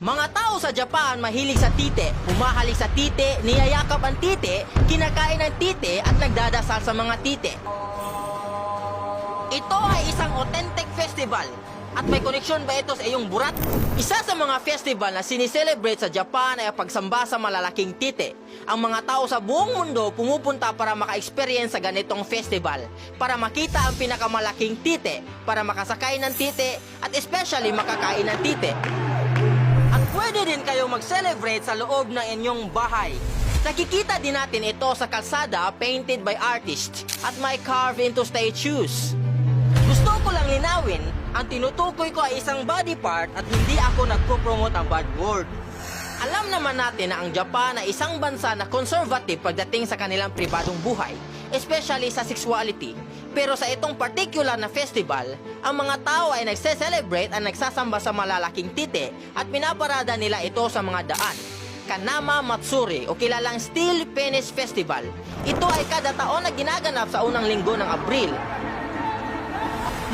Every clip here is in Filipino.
Mga tao sa Japan mahilig sa tite, humahalik sa tite, niyayakap ang tite, kinakain ng tite at nagdadasal sa mga tite. Ito ay isang authentic festival. At may koneksyon ba ito sa iyong burat? Isa sa mga festival na siniselebrate sa Japan ay ang pagsamba sa malalaking tite. Ang mga tao sa buong mundo pumupunta para maka-experience sa ganitong festival, para makita ang pinakamalaking tite, para makasakay ng tite, at especially makakain ng tite. At pwede din kayo mag-celebrate sa loob ng inyong bahay. Nakikita din natin ito sa kalsada painted by artists at may carved into statues. Gusto ko lang linawin, ang tinutukoy ko ay isang body part at hindi ako nagpo-promote ang bad word. Alam naman natin na ang Japan ay isang bansa na conservative pagdating sa kanilang pribadong buhay, especially sa sexuality. Pero sa itong particular na festival, ang mga tao ay nagse-celebrate at nagsasamba sa malalaking tite at pinaparada nila ito sa mga daan. Kanama Matsuri o kilalang Steel Penis Festival. Ito ay kada taon na ginaganap sa unang linggo ng Abril.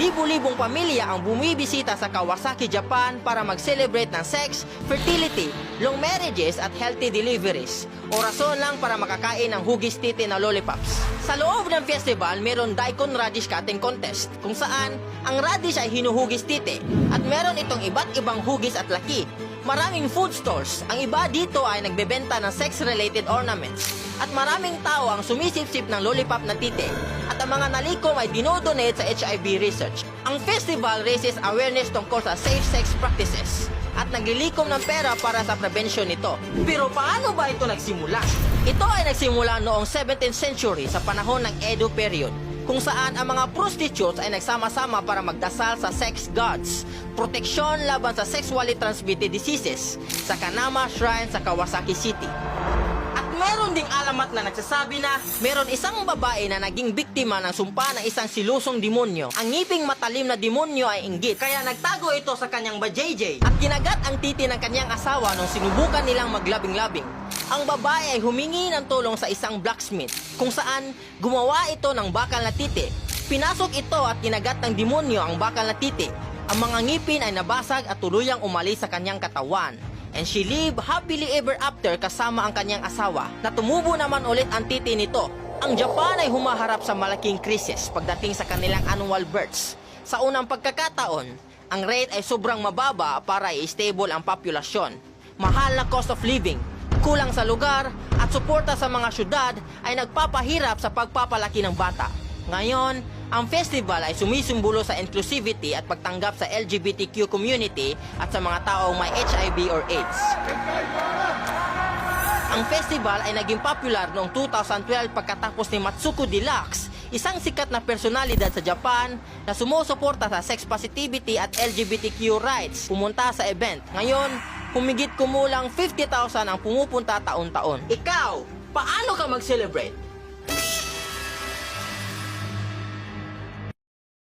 Libu-libong pamilya ang bumibisita sa Kawasaki, Japan para mag-celebrate ng sex, fertility, long marriages at healthy deliveries. O rason lang para makakain ng hugis titi na lollipops. Sa loob ng festival, meron daikon radish cutting contest kung saan ang radish ay hinuhugis titi at meron itong iba't ibang hugis at laki. Maraming food stores. Ang iba dito ay nagbebenta ng sex-related ornaments. At maraming tao ang sumisip-sip ng lollipop na tite. At ang mga nalikom ay dinodonate sa HIV research. Ang festival raises awareness tungkol sa safe sex practices. At naglilikom ng pera para sa prevention nito. Pero paano ba ito nagsimula? Ito ay nagsimula noong 17th century sa panahon ng Edo period, kung saan ang mga prostitutes ay nagsama-sama para magdasal sa sex gods, proteksyon laban sa sexually transmitted diseases sa Kanama Shrine sa Kawasaki City. At meron ding alamat na nagsasabi na meron isang babae na naging biktima ng sumpa ng isang silusong demonyo. Ang ngiping matalim na demonyo ay inggit, kaya nagtago ito sa kanyang bajayjay at kinagat ang titi ng kanyang asawa nung sinubukan nilang maglabing-labing. Ang babae ay humingi ng tulong sa isang blacksmith kung saan gumawa ito ng bakal na titi. Pinasok ito at kinagat ng demonyo ang bakal na titi. Ang mga ngipin ay nabasag at tuluyang umalis sa kanyang katawan. And she lived happily ever after kasama ang kanyang asawa na tumubo naman ulit ang titi nito. Ang Japan ay humaharap sa malaking krisis pagdating sa kanilang annual births. Sa unang pagkakataon, ang rate ay sobrang mababa para i-stable ang populasyon. Mahal na cost of living, kulang sa lugar at suporta sa mga syudad ay nagpapahirap sa pagpapalaki ng bata. Ngayon, ang festival ay sumisimbolo sa inclusivity at pagtanggap sa LGBTQ community at sa mga taong may HIV or AIDS. Ang festival ay naging popular noong 2012 pagkatapos ni Matsuko Deluxe, isang sikat na personalidad sa Japan na sumusuporta sa sex positivity at LGBTQ rights, pumunta sa event. Ngayon, humigit kumulang 50,000 ang pumupunta taon-taon. Ikaw, paano ka mag-celebrate?